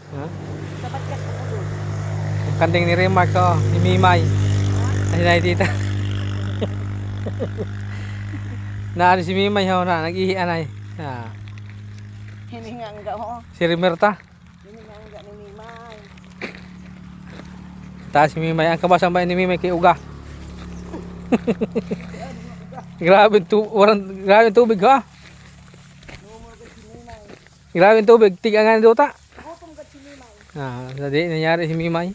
Ha? Sabat ka ko doon. Yung kanding ni Remark ko, ni Mimay. Ay, nakikita. Naano si Mimay ho na, nag-ihian ay. Ah. Hininganga ho. Si Rimerta. Hininganga ni Mimay. Taas si Mimay. Ang kabasang ba ni Mimay kay Uga? Grabe grabe tubig ha. Grabe tubig. Tiga nga dito ta. Hindi nangyari si Mimay.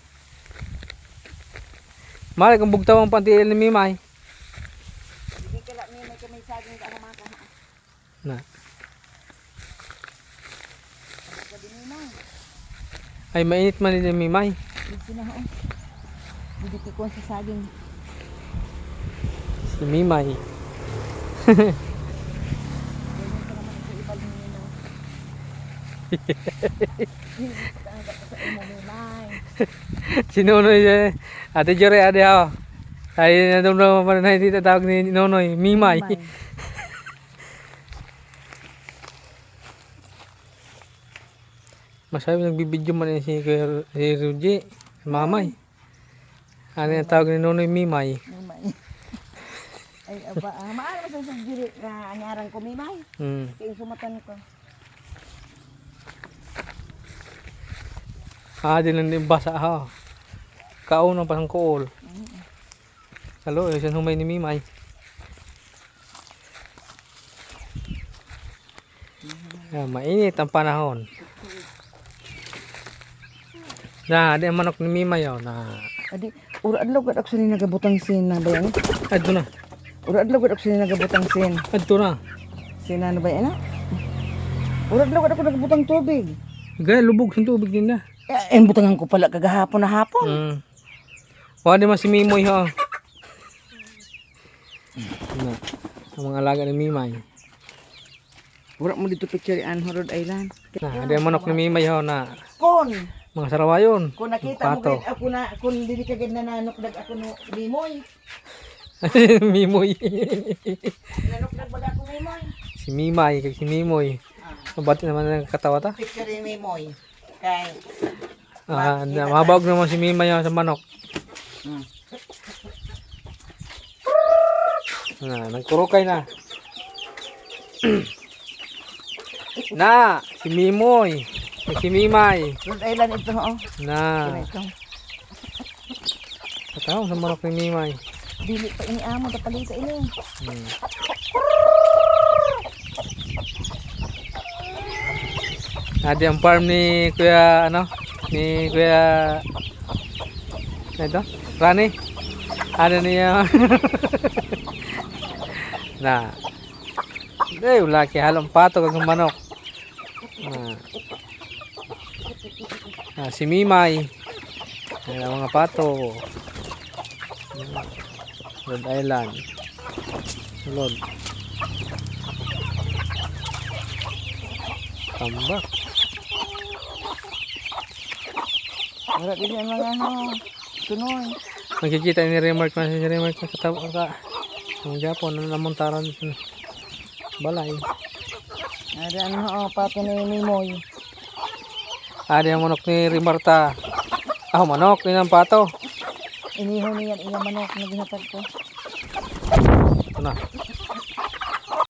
Mali kung bugtaw ang pantil ni Mimay. Hindi ka lang Mimay kami saging ka hamaka. Na. Ay mainit man ni Mimay. Dito na ho. Dito ko sa saging. Si Mimay. Si Nonoy Ate Jore ade ako. Tayo na doon naman na hindi tatawag ni Nonoy, Mimay. Masabi nagbibidyo man si Ruji, Mamay. Ano yung tawag ni Nonoy, Mimay. Mimay. Ay aba, maano mo sa diri na anyaran ko Mimay. Kaya sumatan ko. Din lang basa ha. Kauna pa ng kool. Halo, yun humay ni Mimay. Mainit ang panahon. Di ang manok ni Mimay yun. Adi, ura-adlaw gud ako ni nagabutang sin na ba yan? Adto na. Ura-adlaw gud ako ni nagabutang sin. Adto na. Sin na ba yan? Ura-adlaw gud ako nagabutang tubig. Gaya lubog sa tubig din na. Eh, butangan ko pala kagahapon na hapon. Wala naman si Mimoy ha. Ang mga alaga ni Mimay. Wala mo dito picture an Rhode Island. Di ang manok ni Mimay ha na. Kon! Mga sarawayon. Kung nakita mo gid ako na, kung dili ka gid nananokdag ako no Mimoy. Mimoy. Nanokdag ba ako Mimoy? Si Mimay, kay si Mimoy. Mabati naman ang katawa ta. Picture ni Mimoy. Kay mabawag naman si Mimay sa manok. Nagkurukay na. Si Mimoy. Si Mimay. Rhode Island ito ho. Katawa sa manok ni Mimay. Dili pa ini amo tapalita ini. Adi ang farm ni Kuya ni Kuya ito, Rani. Ano niya? Wala kaya halong pato kag manok. Si Mimay. Ang mga pato. Rhode Island. Lord. Tambak. Wala din ang mga tunoy. Magkikita ni Remark na si Remark na katawa ka. Ang Japon, ang namontaran dito. Balay. Ada ano pato ni Mimoy. Ada ang manok ni Rimarta. Manok, yun ang pato. Iniho niyan ilang manok na ginatag ko. Ito na.